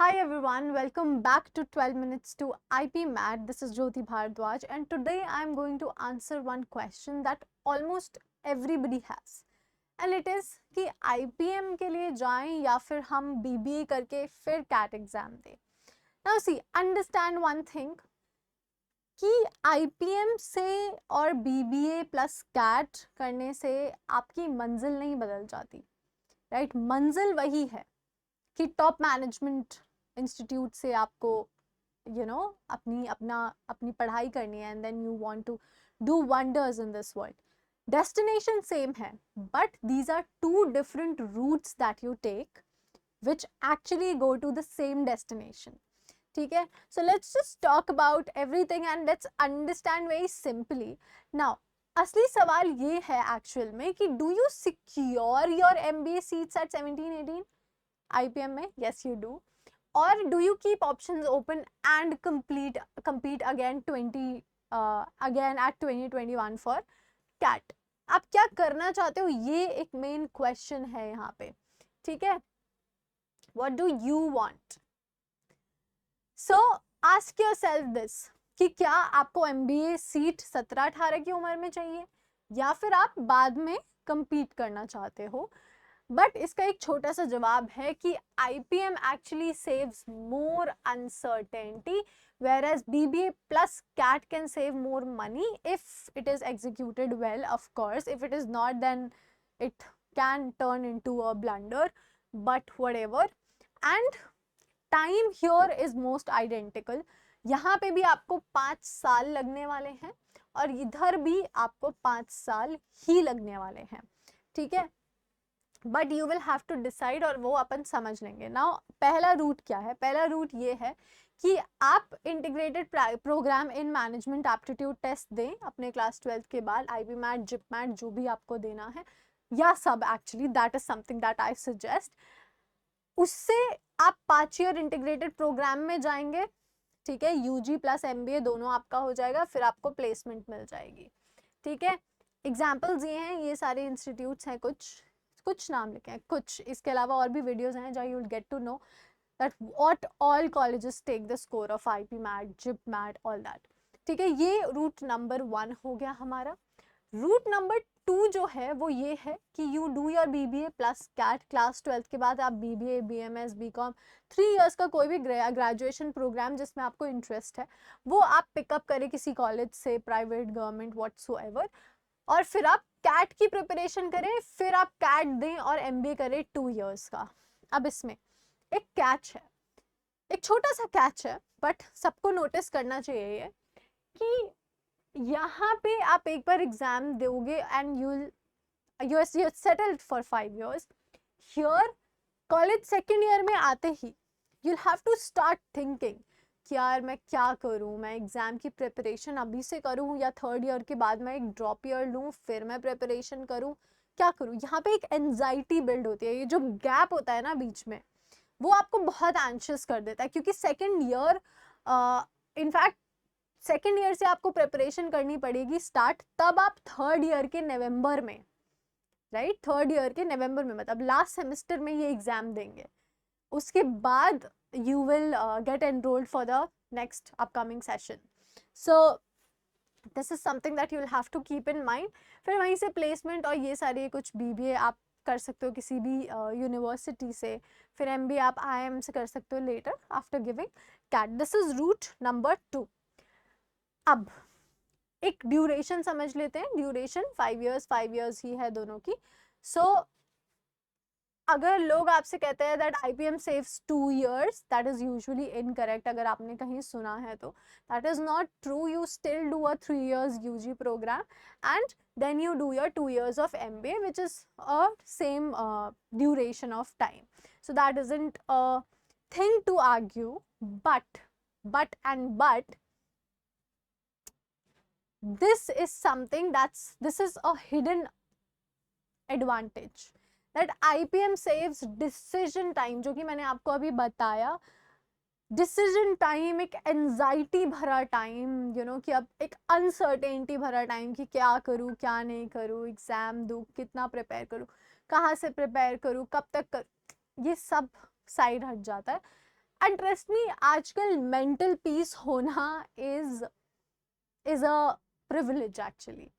Hi everyone, welcome back to 12 minutes to IP Mat. This is Jyoti Bhardwaj and today I am going to answer one question that almost everybody has. And it is कि IPM के लिए जाएं या फिर हम BBA करके फिर CAT exam दें. Now see, understand one thing कि IPM से और BBA प्लस CAT करने से आपकी मंजिल नहीं बदल जाती, राइट? मंजिल वही है कि टॉप मैनेजमेंट इंस्टीट्यूट से आपको अपनी पढ़ाई करनी है and then you want to do wonders in this world. Destination same है but these are two different routes that you take which actually go to the same destination. ठीक है, so let's just talk about everything and let's understand very simply. Now असली सवाल ये है actual में कि do you secure your MBA seats at 17-18 IPM में? Yes, you do. Or do you keep options open and compete again at 2021 for CAT? आप क्या करना चाहते हो, ये एक मेन क्वेश्चन है यहाँ पे. ठीक है, what do you want? So ask yourself this कि क्या आपको MBA सीट 17-18 की उम्र में चाहिए या फिर आप बाद में compete करना चाहते हो. बट इसका एक छोटा सा जवाब है कि IPM actually saves more uncertainty whereas BBA plus CAT can save more money if it is executed well. Of course, if it is not, then it can turn into a blunder, but whatever. And time here is most identical. यहाँ पे भी आपको 5 साल लगने वाले हैं और इधर भी आपको 5 साल ही लगने वाले हैं. ठीक है, but you will have to decide और वो अपन समझ लेंगे. नाउ पहला रूट क्या है? पहला रूट ये है कि आप integrated program in management aptitude test दें अपने क्लास 12 के बाद. IB मैट, जिप मैट, जो भी आपको देना है या सब, actually that is something that I suggest. उससे आप 5 ईयर इंटीग्रेटेड प्रोग्राम में जाएंगे. ठीक है, UG प्लस MBA दोनों आपका हो जाएगा, फिर आपको प्लेसमेंट मिल जाएगी. ठीक है, एग्जाम्पल्स ये हैं, ये सारे इंस्टीट्यूट्स हैं, कुछ नाम लिखे हैं, कुछ इसके अलावा और भी वीडियोस हैं जहाँ you will get to know that what all colleges take the score of IP mat, JIPMAT, all that. ठीक है, ये रूट नंबर 1 हो गया हमारा. रूट नंबर 2 जो है वो ये है कि you do your BBA plus CAT. Class 12 के बाद आप BBA, BMS, BCom 3 इयर्स का कोई भी ग्रेजुएशन प्रोग्राम जिसमें आपको इंटरेस्ट है वो आप पिकअप करें किसी कॉलेज से, प्राइवेट, गवर्नमेंट, व्हाटसोएवर, और फिर आप CAT की प्रिपरेशन करें, फिर आप CAT दें और MBA करें 2 इयर्स का. अब इसमें एक कैच है, एक छोटा सा कैच है, बट सबको नोटिस करना चाहिए ये कि यहाँ पे आप एक बार एग्जाम दोगे and you settled for 5 years. Here college second year में आते ही you'll have to start thinking कि यार मैं क्या करूँ, मैं एग्ज़ाम की प्रिपरेशन अभी से करूँ या थर्ड ईयर के बाद मैं एक ड्रॉप ईयर लूँ फिर मैं प्रिपरेशन करूँ, क्या करूँ. यहाँ पे एक एंजाइटी बिल्ड होती है. ये जो गैप होता है ना बीच में, वो आपको बहुत एंशियस कर देता है क्योंकि second year, in fact second year से आपको प्रिपरेशन करनी पड़ेगी स्टार्ट, तब आप थर्ड ईयर के नवंबर में, राइट, थर्ड ईयर के नवंबर में, मतलब लास्ट सेमेस्टर में ये एग्ज़ाम देंगे. उसके बाद you will get enrolled for the next upcoming session. So this is something that you will have to keep in mind. फिर वहीं से placement और ये सारे कुछ BBA आप कर सकते हो किसी भी यूनिवर्सिटी से, फिर MBA आप IIM से कर सकते हो later after giving CAT. This is route number 2. अब एक ड्यूरेशन समझ लेते हैं. ड्यूरेशन 5 years ही है दोनों की. So अगर लोग आपसे कहते हैं that IPM saves 2 years, that is usually incorrect. अगर आपने कहीं सुना है तो that is not true. You still do a 3 years UG program and then you do your 2 years of MBA which is a same duration of time. So that isn't a thing to argue, but this is something this is a hidden advantage that IPM saves decision time. जो कि मैंने आपको अभी बताया, decision time, एक anxiety भरा time, you know, कि अब एक अनसर्टेनिटी भरा टाइम कि क्या करूँ, क्या नहीं करूँ, एग्जाम दूँ, कितना प्रिपेयर करूँ, कहाँ से प्रिपेयर करूँ, कब तक ये सब साइड हट जाता है. एंड ट्रस्ट मी, आजकल मेंटल पीस होना is a privilege actually,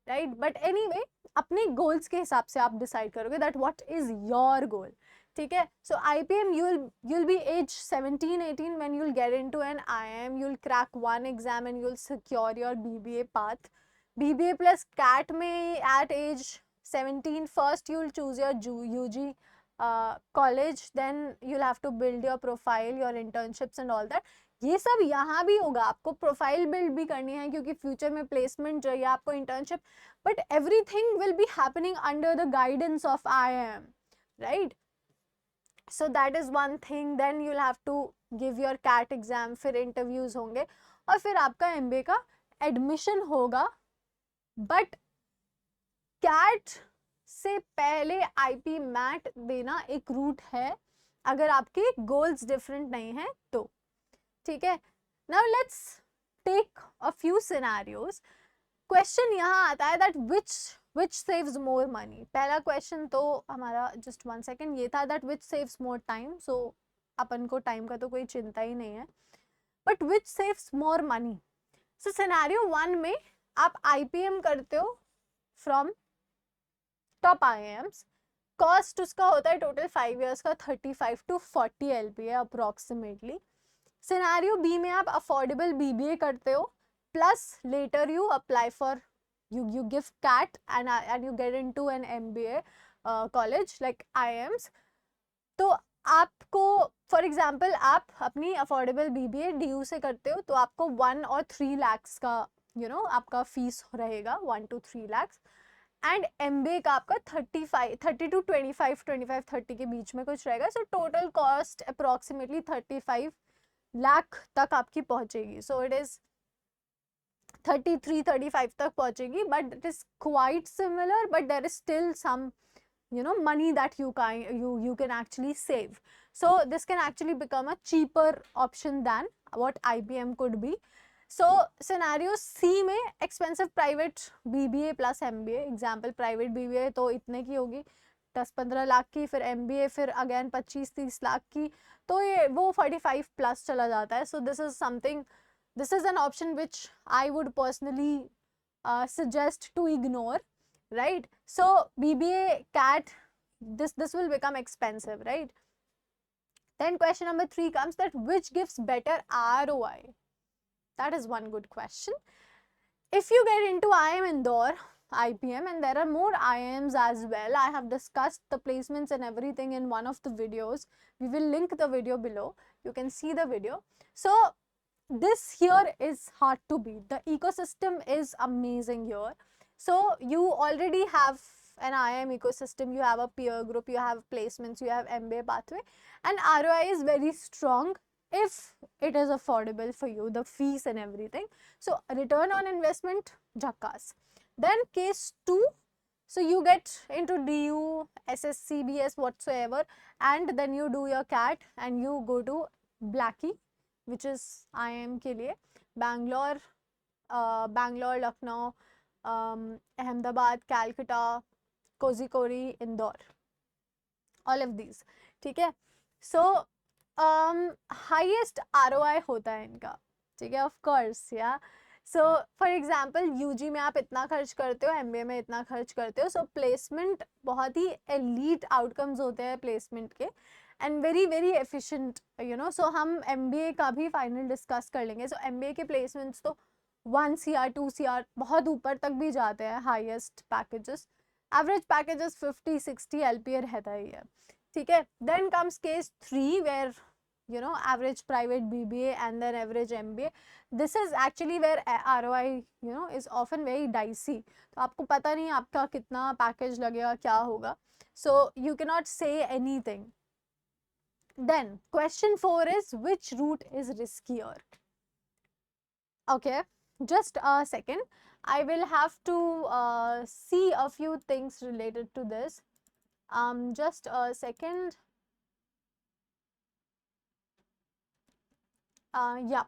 right? But anyway, अपने गोल्स के हिसाब से आप डिसाइड करोगे that what is your goal, ठीक है? सो IPM, you'll be age 17-18 when you'll get into an IIM, you'll crack one exam and you'll secure your BBA path. BBA plus CAT में at age 17 first you'll choose your UG college, then you'll have to build your profile, your internships and all that. ये सब यहाँ भी होगा, आपको profile build भी करनी है क्योंकि फ्यूचर में प्लेसमेंट चाहिए, आपको internship, but everything will be happening under the guidance of IIM, right? So that is one thing. Then you will have to give your CAT exam, फिर इंटरव्यूज होंगे और फिर आपका MBA का एडमिशन होगा. बट कैट से पहले IP mat देना एक रूट है अगर आपके गोल्स डिफरेंट नहीं है तो, ठीक है? Now let's take a few scenarios. Question यहाँ आता है that which saves more money. पहला क्वेश्चन तो हमारा just 1 second ये था that which saves more time. so अपन को टाइम का तो कोई चिंता ही नहीं है, but which saves more money. so scenario 1 में आप IPM करते हो from top IIMs, कॉस्ट उसका होता है टोटल 5 years का 35 to 40 LPA approximately. Scenario B में आप अफोर्डेबल BBA करते हो plus later you apply for you give CAT and you get into an MBA college like IIMs. तो आपको फॉर एग्जाम्पल आप अपनी अफोर्डेबल BBA DU से करते हो तो आपको 1 or 3 lakhs का आपका फीस रहेगा, 1 to 3 lakhs. एंड MBA का आपका 30 to 25-30 के बीच में कुछ रहेगा. So total cost approximately 35 lakh तक आपकी पहुंचेगी. सो इट इज 33-35 तक पहुंचेगी, but it is quite similar, but there is still some money that you can actually save. So this can actually become a cheaper option than what IPM could be. So scenario C में expensive private BBA plus MBA. example private BBA तो इतने की होगी 10-15 लाख की, फिर MBA फिर again 25-30 lakh की, तो ये वो 45 प्लस चला जाता है. So this is an option which I would personally suggest to ignore, right? So BBA CAT, this will become expensive, right? Then question number 3 comes that which gives better ROI. That is one good question. If you get into IIM Indore, IPM, and there are more IIMs as well, I have discussed the placements and everything in one of the videos. We will link the video below, you can see the video. So this here is hard to beat. The ecosystem is amazing here. So you already have an IIM ecosystem, you have a peer group, you have placements, you have MBA pathway, and ROI is very strong if it is affordable for you, the fees and everything. So return on investment, jackass. Then case 2, so you get into DU, SSC, BS whatsoever, and then you do your CAT and you go to Blackie, which is IIM के लिए, Bangalore, Lucknow, Ahmedabad, Calcutta, Kozhikode, Indore, all of these, ठीक है? So highest ROI होता है इनका, ठीक है? Of course, yeah. So for example UG में आप इतना खर्च करते हो, MBA में इतना खर्च करते हो, so placement बहुत ही elite outcomes होते हैं placement के, and very very efficient, so हम MBA का भी final discuss कर लेंगे. so MBA के placements तो 1 CR 2 CR बहुत ऊपर तक भी जाते हैं, highest packages, average packages 50-60 LPA रहता ही है, ठीक है? Then comes case 3 where average private BBA and then average MBA. This is actually where ROI is often very dicey. तो आपको पता नहीं आपका कितना पैकेज लगेगा, क्या होगा, so you cannot say anything. Then question 4 is which route is riskier? Okay, just a second, I will have to see a few things related to this. Just a second. Yup.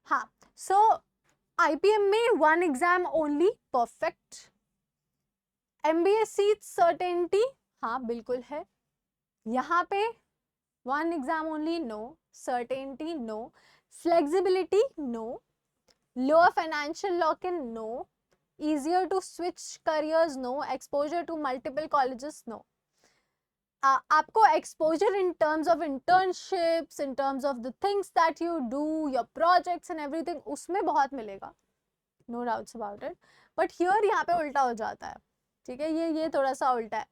हाँ, so IPM में 1 exam only, perfect. MBA seat certainty, हाँ बिल्कुल है। यहाँ पे one exam only, no. Certainty, no. Flexibility, no. Lower financial lock-in, no. Easier to switch careers, no. Exposure to multiple colleges, no. आपको exposure in terms of internships, in terms of the things that you do, your projects and everything, उसमें बहुत मिलेगा, no doubts about it. But here यहाँ पे उल्टा हो जाता है, ठीक है, ये थोड़ा सा उल्टा है।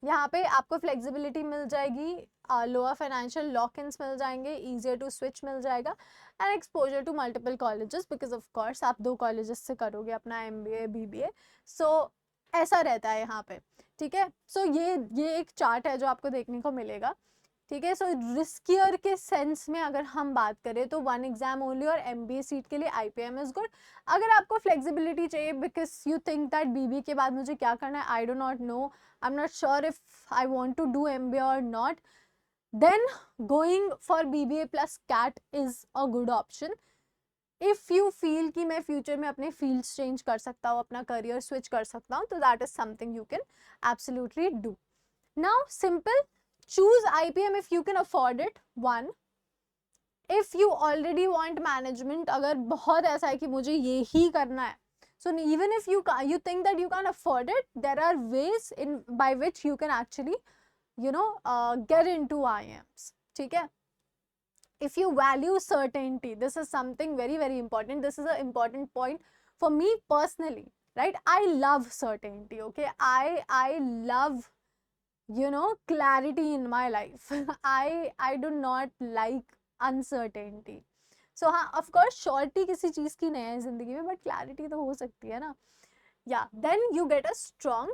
यहाँ पे आपको फ्लेक्सिबिलिटी मिल जाएगी, लोअर फाइनेंशियल लॉक-इन्स मिल जाएंगे, ईजियर टू स्विच मिल जाएगा, and exposure to multiple colleges, because of course आप 2 कॉलेजेस से करोगे अपना MBA BBA, सो ऐसा रहता है यहाँ पे, ठीक है। सो ये एक चार्ट है जो आपको देखने को मिलेगा, ठीक है। सो रिस्कियर के सेंस में अगर हम बात करें तो 1 एग्जाम ओनली और MBA सीट के लिए IPM इज गुड। अगर आपको फ्लेक्सिबिलिटी चाहिए because you think that BBA के बाद मुझे क्या करना है, I do not know, I am not sure if I want to do MBA और not, then going for BBA plus CAT is a good option. If you feel कि मैं future में अपने फील्ड्स चेंज कर सकता हूँ, अपना career switch कर सकता हूँ, तो that is something you can absolutely do. Now simple, choose IPM if you can afford it. 1, if you already want management, अगर बहुत ऐसा है कि मुझे ये ही करना है, so even if you think that you can't afford it, there are ways in by which you can actually get into IIMs, ठीक है। If you value certainty, this is something very very important, this is an important point for me personally, right? I love certainty, okay, I love clarity in my life. I do not like uncertainty. So हाँ, of course surety किसी चीज की नहीं है जिंदगी में, but clarity तो हो सकती है ना। Yeah, then you get a strong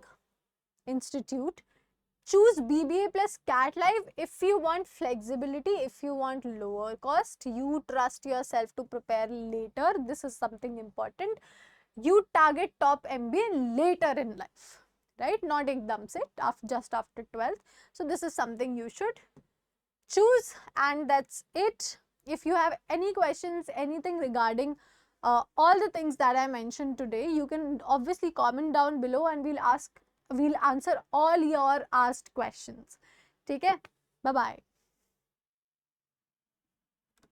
institute. Choose BBA plus CAT Live if you want flexibility, if you want lower cost, you trust yourself to prepare later. This is something important. You target top MBA later in life, right? Not ekdam se, just after 12th. So this is something you should choose, and that's it. If you have any questions, anything regarding all the things that I mentioned today, you can obviously comment down below and we'll answer all your asked questions. ठीक है, bye bye.